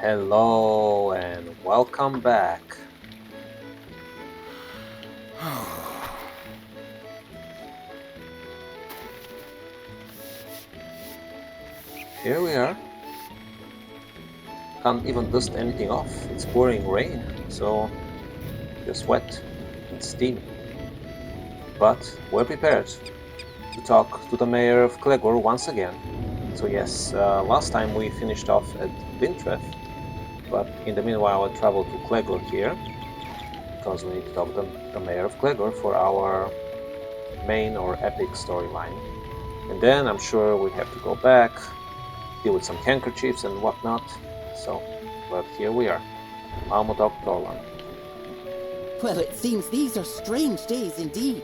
Hello and welcome back. Here we are. Can't even dust anything off. It's pouring rain, so just wet and steamy. But we're prepared to talk to the mayor of Clegor once again. So yes, last time we finished off at Vintreth, but in the meanwhile I traveled to Clegor here because we need to talk to the mayor of Clegor for our main or epic storyline. And then I'm sure we have to go back, deal with some handkerchiefs and whatnot. So, but here we are. Almodok Tolan. Well, it seems these are strange days indeed.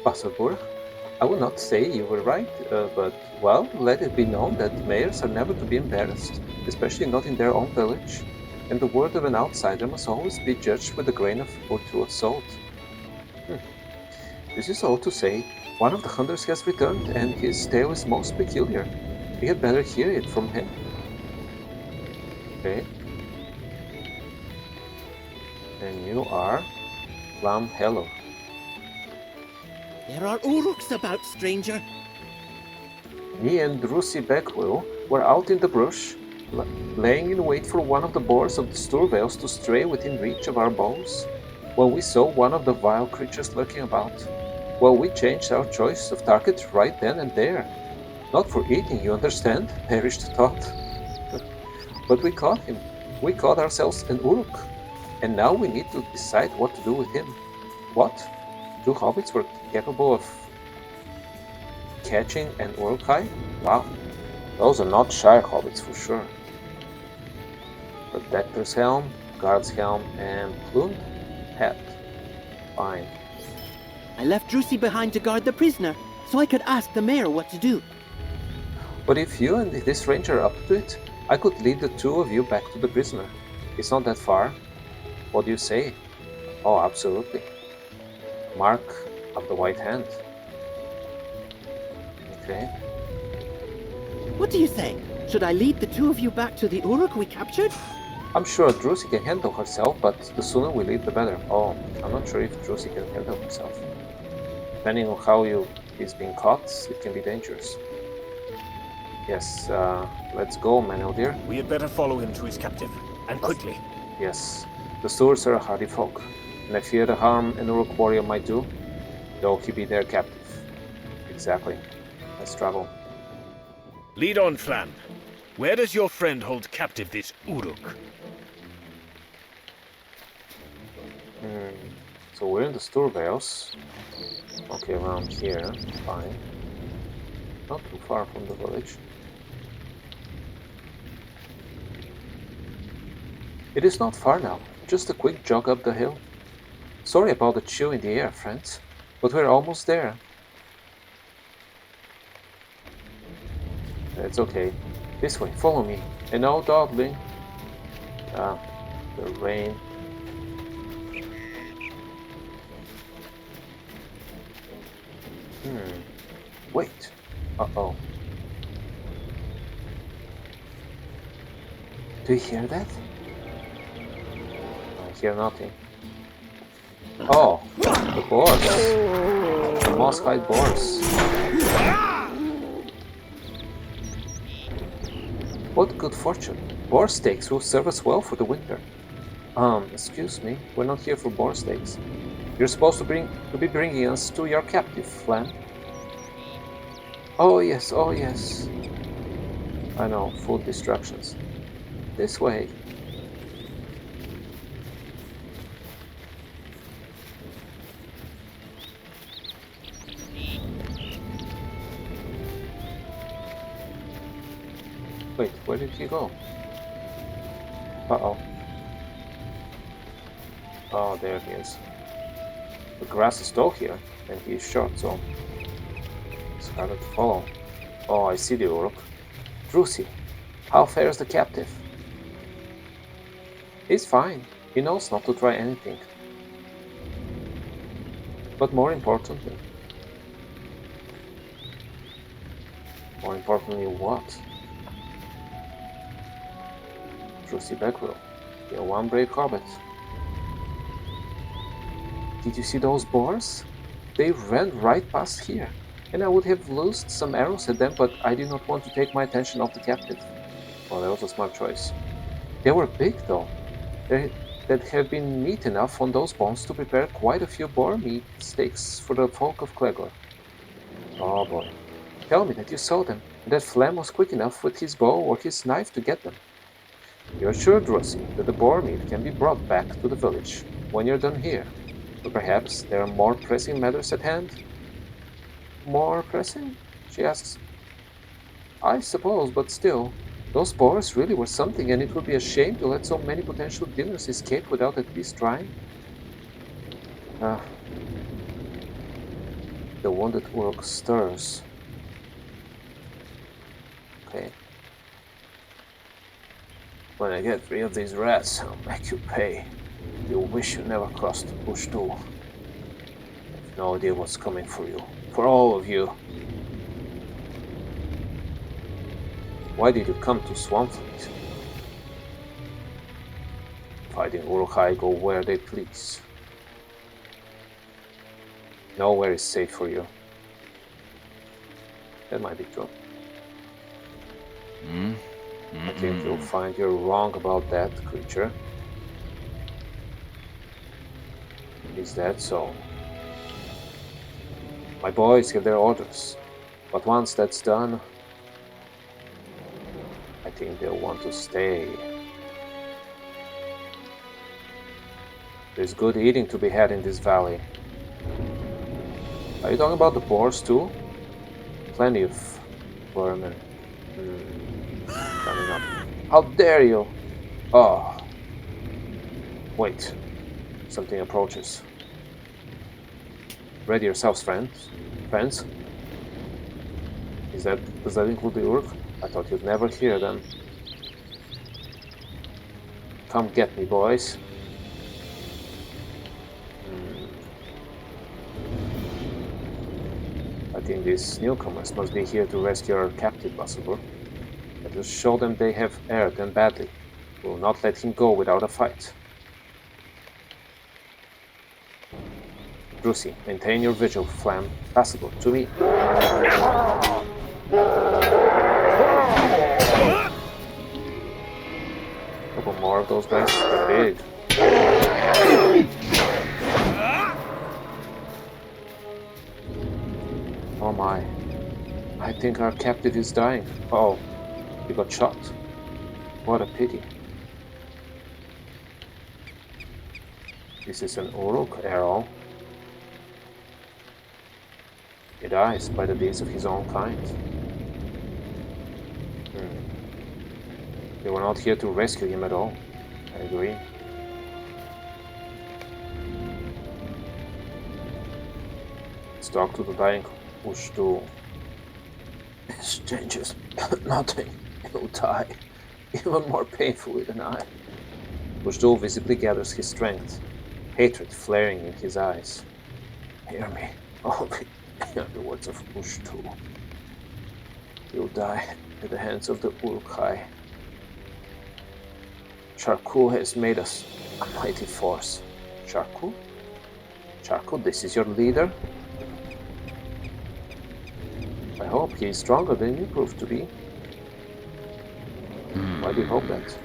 Pasabur, I will not say you were right, but, well, let it be known that mayors are never to be embarrassed, especially not in their own village, and the word of an outsider must always be judged with a grain of or two of salt. This is all to say, one of the hunters has returned, and his tale is most peculiar. We had better hear it from him. Okay. And you are Lam Hello. There are Uruks about, stranger. Me and Drusi Beckwell were out in the brush, laying in wait for one of the boars of the Stoor Vales to stray within reach of our bows, when we saw one of the vile creatures lurking about. Well, we changed our choice of target right then and there. Not for eating, you understand, perished thought. But we caught him. We caught ourselves an Uruk. And now we need to decide what to do with him. What? Two hobbits were capable of catching an Urukai? Wow. Those are not shy hobbits for sure. Protector's helm, guard's helm, and plumed hat. Fine. I left Drusi behind to guard the prisoner, so I could ask the mayor what to do. But if you and this ranger are up to it, I could lead the two of you back to the prisoner. It's not that far. What do you say? Oh, absolutely. Mark of the White Hand. Okay. What do you say? Should I lead the two of you back to the Uruk we captured? I'm sure Drusi can handle herself, but the sooner we leave the better. Oh, I'm not sure if Drusi can handle herself. Depending on how he's being caught, it can be dangerous. Yes, let's go, Manel dear. We had better follow him to his captive, and quickly. Yes, the Stoors are a hardy folk, and I fear the harm an Uruk warrior might do, though he be their captive. Exactly. Let's travel. Lead on, Flan. Where does your friend hold captive this Uruk? So we're in the Stoor Vales. Okay, around here. Fine. Not too far from the village. It is not far now. Just a quick jog up the hill. Sorry about the chill in the air, friends, but we're almost there. It's okay. This way, follow me. And no dawdling. Ah, the rain. Wait. Uh-oh. Do you hear that? I hear nothing. Oh, the boars. The moss-hide boars. What good fortune. Boar steaks will serve us well for the winter. Excuse me, we're not here for boar steaks. You're supposed to be bringing us to your captive, Flan. Oh yes, oh yes. I know, food distractions. This way. Wait, where did he go? Uh-oh. Oh, there he is. The grass is tall here, and he is short, so it's harder to follow. Oh, I see the Uruk. Drusi, how fares the captive? He's fine. He knows not to try anything. But more importantly what? Drusy Beckwell. You're one brave hobbit. Did you see those boars? They ran right past here, and I would have loosed some arrows at them, but I did not want to take my attention off the captive. Well, that was a smart choice. They were big, though. There'd have been meat enough on those bones to prepare quite a few boar meat steaks for the folk of Clegor. Oh boy. Tell me that you saw them, and that Flam was quick enough with his bow or his knife to get them. You're sure, Drosy, that the boar meat can be brought back to the village when you're done here. But perhaps there are more pressing matters at hand? More pressing? She asks. I suppose, but still, those boars really were something, and it would be a shame to let so many potential dinners escape without at least trying. The wounded Uruk stirs. Okay. When I get rid of these rats, I'll make you pay. You'll wish you never crossed the bush too. I've no idea what's coming for you. For all of you. Why did you come to Swampfleet? Fighting Urukai go where they please. Nowhere is safe for you. That might be true. I think you'll find you're wrong about that, creature. Is that so? My boys have their orders, but once that's done, I think they'll want to stay. There's good eating to be had in this valley. Are you talking about the boars too? Plenty of vermin. Coming up. How dare you! Oh. Wait. Something approaches. Ready yourselves, friends. Friends? Does that include the Uruk? I thought you'd never hear them. Come get me, boys. I think these newcomers must be here to rescue our captive, Basubur. Let us show them they have erred and badly. We will not let him go without a fight. Drusy, maintain your vigil, Flam. Passable to me. Couple more of those guys. They're big. Oh my. I think our captive is dying. Oh, he got shot. What a pity. This is an Uruk arrow. He dies by the deeds of his own kind. They were not here to rescue him at all. I agree. Let's talk to the dying Ushtu. This changes nothing. He'll die, even more painfully than I. Ushtu visibly gathers his strength, hatred flaring in his eyes. Hear me, only hear the words of Ushtu. He'll die at the hands of the Urukai. Charku has made us a mighty force. Charku? Charku, this is your leader? I hope he is stronger than you proved to be. Why do you hope that?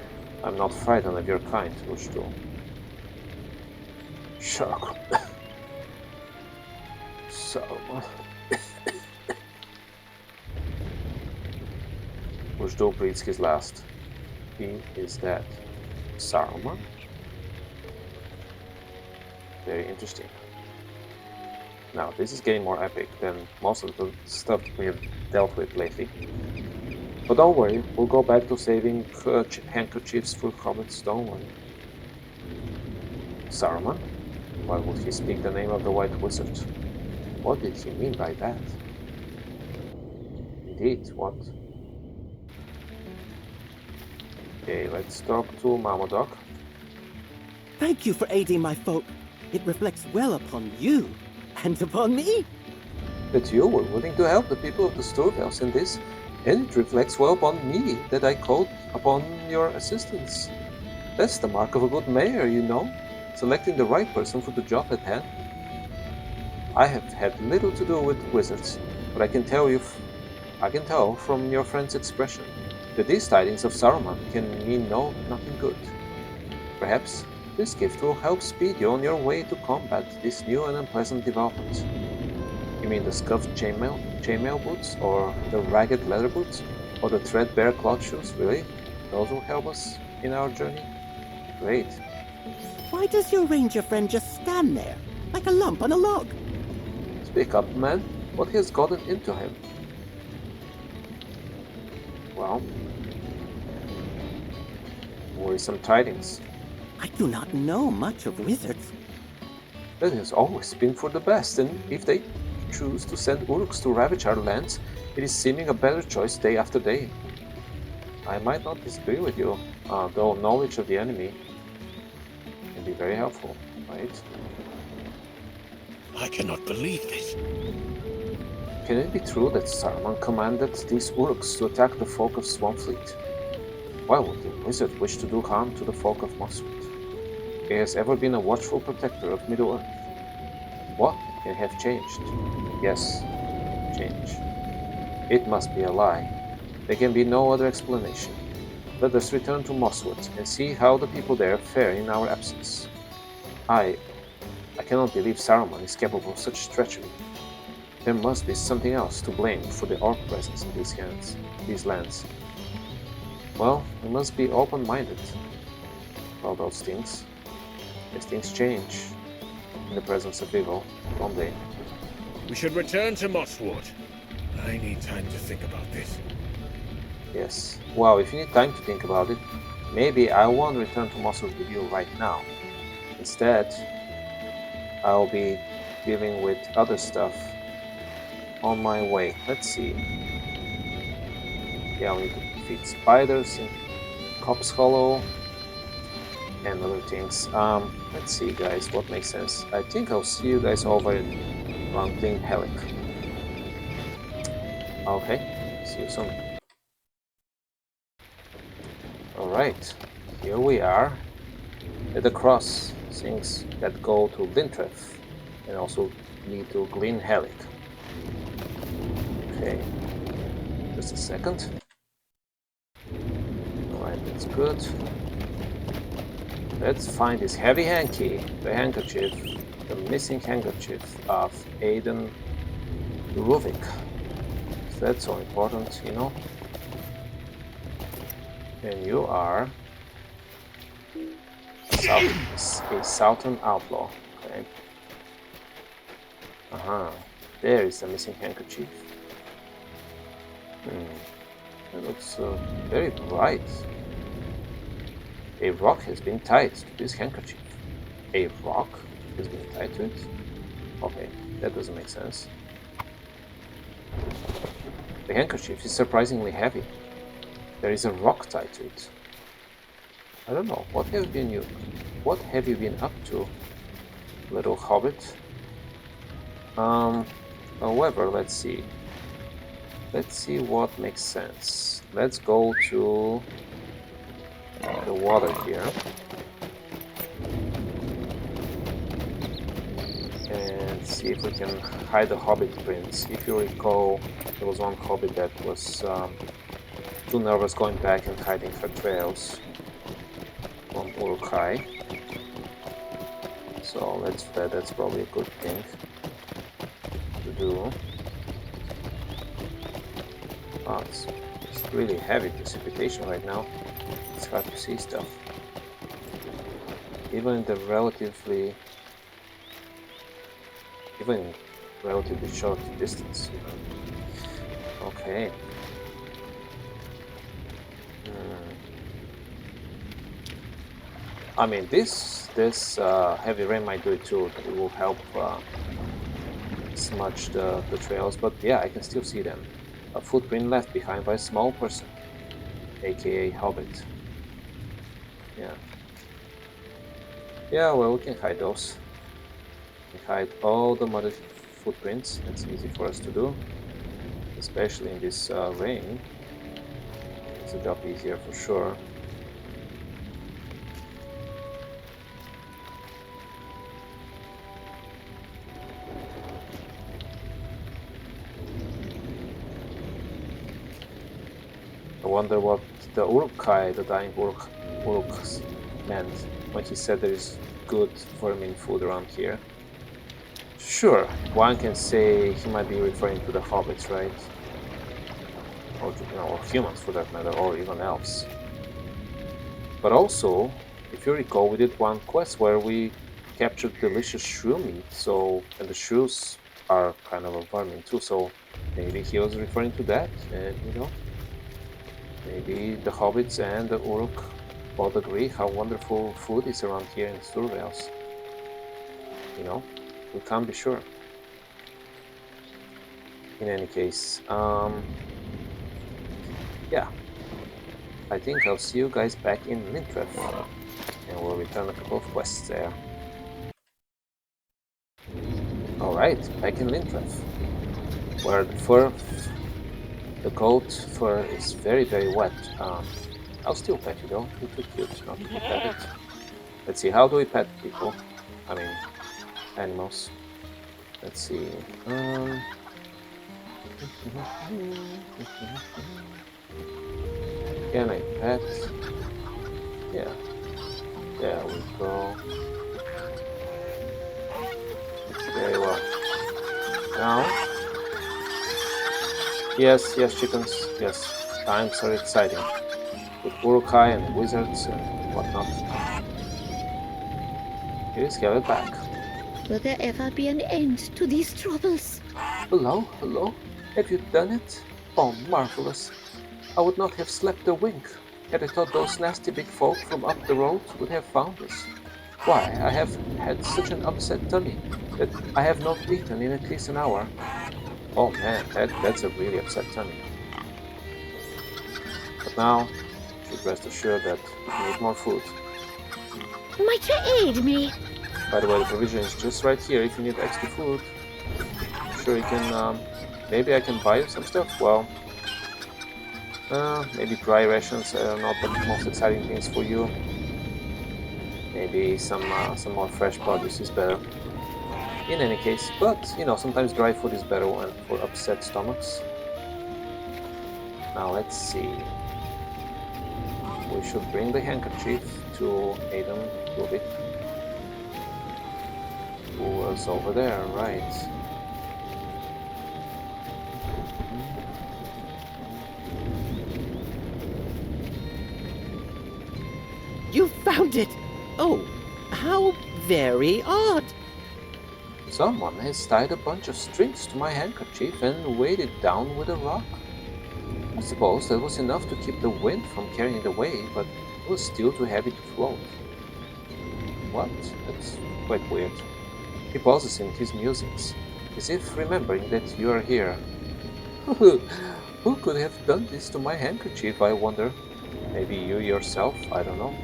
I'm not frightened of your kind, Ushtu. Charku. Saruman. Ushtu breathes his last. He is dead. Saruman? Very interesting. Now, this is getting more epic than most of the stuff we have dealt with lately. But don't worry, we'll go back to saving handkerchiefs for hobbits, don't worry. Saruman? Why would he speak the name of the White Wizard? What did he mean by that? Indeed, what? Okay, let's talk to Mamodoc. Thank you for aiding my folk. It reflects well upon you. And upon me? That you were willing to help the people of the Stoor Vales in this And it reflects well upon me that I called upon your assistance. That's the mark of a good mayor, you know, selecting the right person for the job at hand. I have had little to do with wizards, but I can tell from your friend's expression that these tidings of Saruman can mean nothing good. Perhaps this gift will help speed you on your way to combat this new and unpleasant development. You mean the scuffed chainmail boots, or the ragged leather boots, or the threadbare cloth shoes? Really? Those will help us in our journey? Great. Why does your ranger friend just stand there, like a lump on a log? Speak up, man. What has gotten into him? Well, worrisome tidings. I do not know much of wizards. That has always been for the best, and if they choose to send Uruks to ravage our lands, it is seeming a better choice day after day. I might not disagree with you, though knowledge of the enemy can be very helpful, right? I cannot believe this. Can it be true that Saruman commanded these Uruks to attack the folk of Swampfleet? Why would the wizard wish to do harm to the folk of Mosswood? He has ever been a watchful protector of Middle-earth. What can have changed? Yes, change. It must be a lie. There can be no other explanation. Let us return to Mosswood and see how the people there fare in our absence. I cannot believe Saruman is capable of such treachery. There must be something else to blame for the orc presence in these lands. Well, we must be open-minded about those things, as things change in the presence of evil, don't they? We should return to Mosswood. I need time to think about this. Yes. Well, if you need time to think about it, maybe I won't return to Mosswood with you right now. Instead, I'll be dealing with other stuff on my way. Let's see. Yeah, we need to defeat spiders in Cop's Hollow and other things. Let's see, guys, what makes sense. I think I'll see you guys over around Clean Helic. Okay, see you soon. Alright, here we are at the crossings that go to Lintref and also lead to Glen Helic. Okay, just a second. Alright, that's good. Let's find this heavy hanky, the handkerchief, the missing handkerchief of Aiden Ruvik. That's so important, you know. And you are a Southern outlaw, okay? There is a missing handkerchief. It looks very bright. A rock has been tied to this handkerchief. A rock has been tied to it? Okay, that doesn't make sense. The handkerchief is surprisingly heavy. There is a rock tied to it. I don't know, what have you been up to, little hobbit? However, let's see. Let's see what makes sense. Let's go to the water here. And see if we can hide the hobbit prince. If you recall, there was one hobbit that was too nervous going back and hiding her trails from Urukai. So that's probably a good thing to do. Oh, it's really heavy precipitation right now. It's hard to see stuff. Even in relatively short distance. Okay. I mean, this heavy rain might do it too. It will help smudge the trails, but yeah, I can still see them. A footprint left behind by a small person, aka Hobbit. Yeah. Yeah, well, we can hide those. We can hide all the muddy footprints. That's easy for us to do, especially in this rain. the job easier for sure. I wonder what the Urukai, the dying Uruks, meant when he said there is good vermin food around here. Sure, one can say he might be referring to the hobbits, right? Or, or humans for that matter, or even elves. But also, if you recall, we did one quest where we captured delicious shrew meat, and the shrews are kind of a vermin too, so maybe he was referring to that, and maybe the hobbits and the Uruk both agree how wonderful food is around here in Stoor Vales. We can't be sure. In any case, yeah, I think I'll see you guys back in Lintref, and we'll return a couple of quests there. Alright, back in Lintref, where the goat fur is very, very wet. I'll still pet you though, you're too cute not to be petted. Let's see, how do we pet people? I mean, animals. Let's see. Can I pet? Yeah. There we go. Very well. Now. Yes, chickens. Yes. Times are exciting. With Urukai and wizards and whatnot. Here's Scarlet back. Will there ever be an end to these troubles? Hello? Have you done it? Oh, marvelous. I would not have slept a wink had I thought those nasty big folk from up the road would have found us. Why, I have had such an upset tummy that I have not eaten in at least an hour. Oh man, that's a really upset tummy. But now, you should rest assured that you need more food. Might you aid me? By the way, the provision is just right here if you need extra food. I'm sure you can, maybe I can buy you some stuff? Well, maybe dry rations are not the most exciting things for you. Maybe some more fresh produce is better. In any case, but sometimes dry food is better for upset stomachs. Now let's see. We should bring the handkerchief to Aiden Rubik, who was over there, right? You found it! Oh, how very odd! Someone has tied a bunch of strings to my handkerchief and weighed it down with a rock. I suppose that was enough to keep the wind from carrying it away, but it was still too heavy to float. What? That's quite weird. He pauses in his musings, as if remembering that you are here. Who could have done this to my handkerchief, I wonder? Maybe you yourself, I don't know.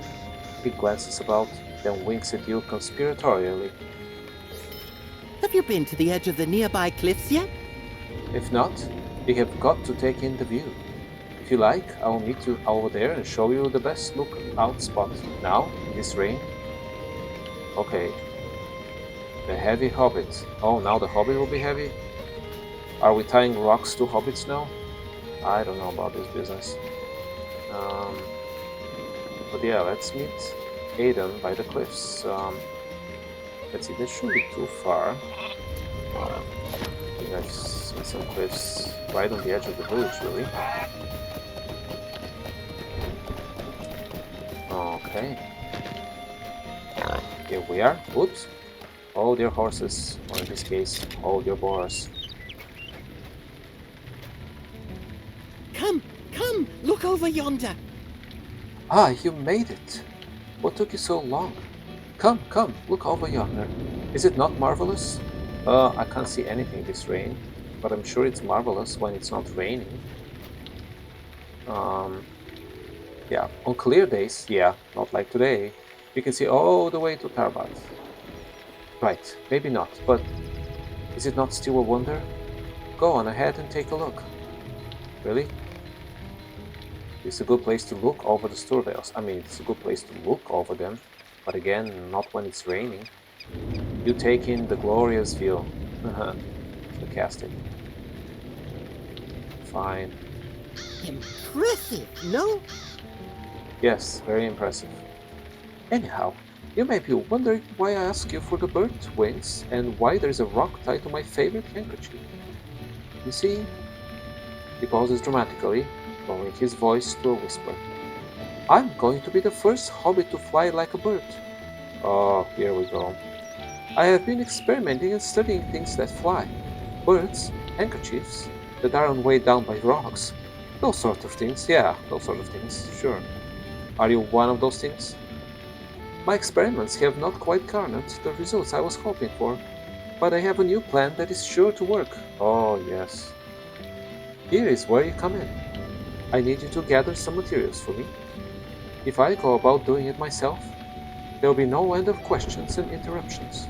He glances about, then winks at you conspiratorially. Have you been to the edge of the nearby cliffs yet? If not, you have got to take in the view. If you like, I will meet you over there and show you the best lookout spot. Now, in this rain. Okay. The heavy hobbit. Oh, now the hobbit will be heavy? Are we tying rocks to hobbits now? I don't know about this business. But yeah, let's meet Aiden by the cliffs. Let's see, this shouldn't be too far. I think I've seen some cliffs right on the edge of the village, really. Okay. Here we are. Oops. Hold your horses, or in this case, hold your boars. Come, look over yonder. Ah, you made it. What took you so long? Come, look over yonder. Is it not marvelous? I can't see anything this rain, but I'm sure it's marvelous when it's not raining. Yeah, on clear days, yeah, not like today, you can see all the way to Tarbat. Right, maybe not, but is it not still a wonder? Go on ahead and take a look. Really? It's a good place to look over the Stoor Vales. I mean, it's a good place to look over them, but again, not when it's raining. You take in the glorious view. Sarcastic. Fine. Impressive, no? Yes, very impressive. Anyhow, you may be wondering why I ask you for the bird wings and why there's a rock tied to my favorite handkerchief. You see, he pauses dramatically, lowering his voice to a whisper. I'm going to be the first hobbit to fly like a bird. Oh, here we go. I have been experimenting and studying things that fly. Birds, handkerchiefs, that aren't weighed down by rocks. Those sort of things, yeah, those sort of things, sure. Are you one of those things? My experiments have not quite garnered the results I was hoping for, but I have a new plan that is sure to work. Oh, yes. Here is where you come in. I need you to gather some materials for me. If I go about doing it myself, there will be no end of questions and interruptions.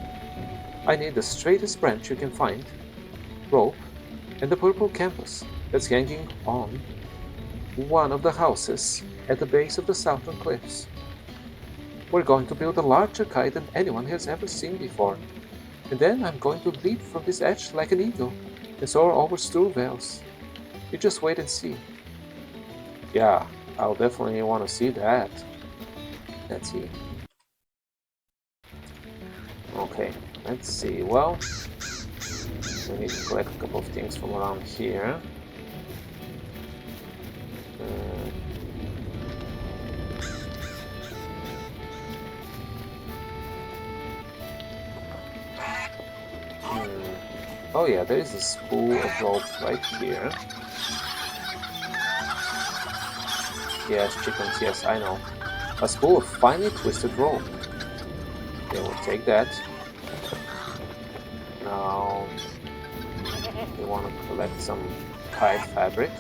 I need the straightest branch you can find, rope, and the purple canvas that's hanging on one of the houses at the base of the southern cliffs. We're going to build a larger kite than anyone has ever seen before, and then I'm going to leap from this edge like an eagle and soar over Stoor Vales. You just wait and see. Yeah, I'll definitely want to see that. Let's see. Okay, let's see. Well, we need to collect a couple of things from around here. Oh yeah, there is a spool of rope right here. Yes, chickens, yes, I know. A spool of finely twisted rope. Okay, we'll take that. Now, we want to collect some kite fabric.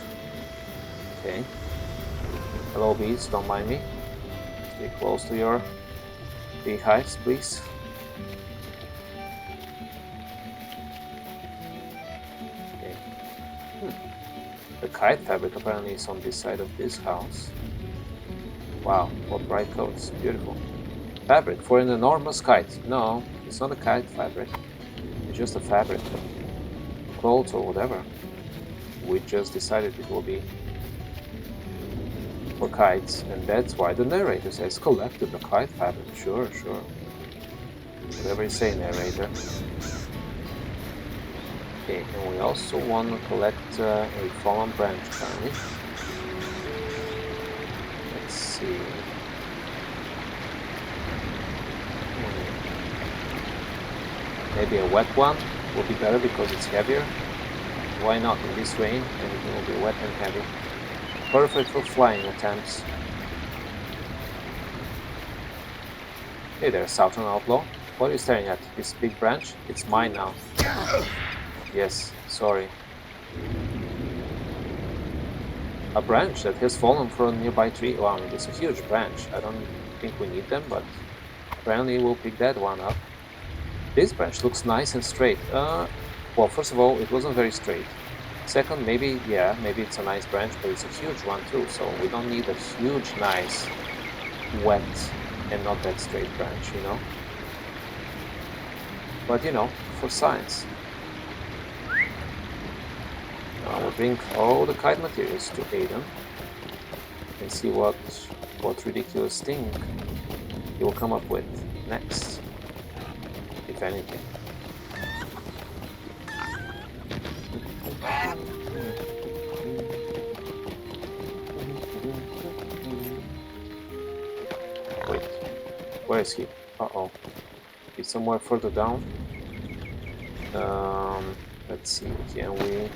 Okay. Hello bees, don't mind me. Stay close to your beehives, please. Okay. The kite fabric apparently is on this side of this house. Wow, what bright coats. Beautiful. Fabric for an enormous kite. No, it's not a kite fabric. It's just a fabric. Clothes or whatever. We just decided it will be for kites, and that's why the narrator says collected the kite fabric. Sure, sure. Whatever you say, narrator. Okay, and we also want to collect a fallen branch apparently. Let's see. Maybe a wet one will be better because it's heavier. Why not? In this rain, everything will be wet and heavy. Perfect for flying attempts. Hey there, Southern Outlaw. What are you staring at? This big branch? It's mine now. Yes, sorry. A branch that has fallen from a nearby tree. Well, I mean, it's a huge branch. I don't think we need them, but apparently we'll pick that one up. This branch looks nice and straight. Well, first of all, it wasn't very straight. Second, maybe, yeah, maybe it's a nice branch, but it's a huge one too, so we don't need a huge, nice, wet, and not that straight branch, you know? But, you know, for science. Now we'll bring all the kite materials to Aiden and see what ridiculous thing he will come up with next, if anything. Wait, where is he? Uh-oh. He's somewhere further down. Let's see, can we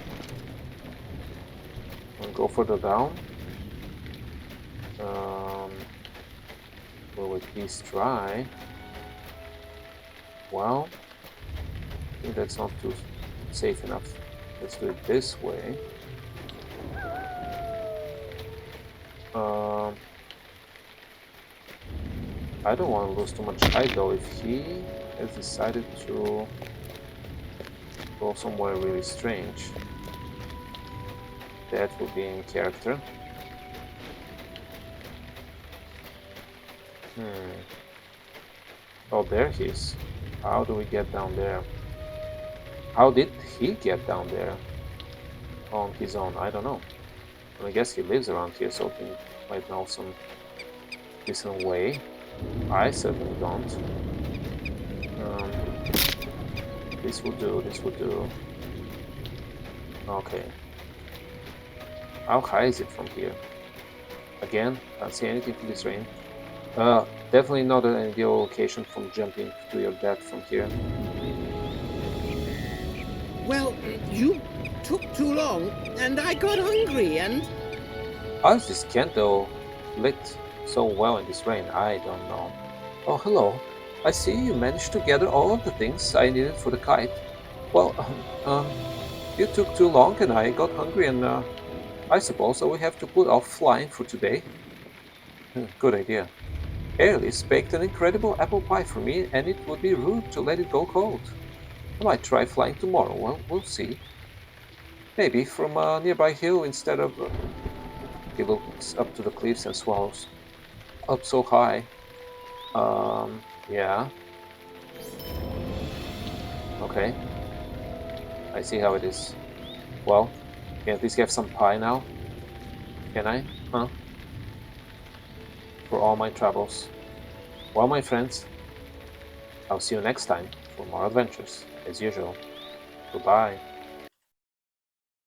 go further down? Will it please try? Well, I think that's not too safe enough. Let's do it this way. I don't want to lose too much height though. If he has decided to go somewhere really strange, that would be in character. Oh, there he is. How do we get down there? How did he get down there? On his own? I don't know. I guess he lives around here, so he might know some decent way. I certainly don't. This will do, this will do. Okay. How high is it from here? Again, can't see anything from this range. Definitely not an ideal location from jumping to your death from here. Well, you took too long, and I got hungry, and... How is this candle lit so well in this rain? I don't know. Oh, hello. I see you managed to gather all of the things I needed for the kite. Well, you took too long and I got hungry and I suppose I will have to put off flying for today. Good idea. Airlis baked an incredible apple pie for me and it would be rude to let it go cold. I might try flying tomorrow, well, we'll see. Maybe from a nearby hill instead of... he looks up to the cliffs and swallows. Up so high. Yeah. Okay. I see how it is. Well, can I at least have some pie now? Can I? Huh? For all my troubles. Well, my friends, I'll see you next time for more adventures, as usual. Goodbye.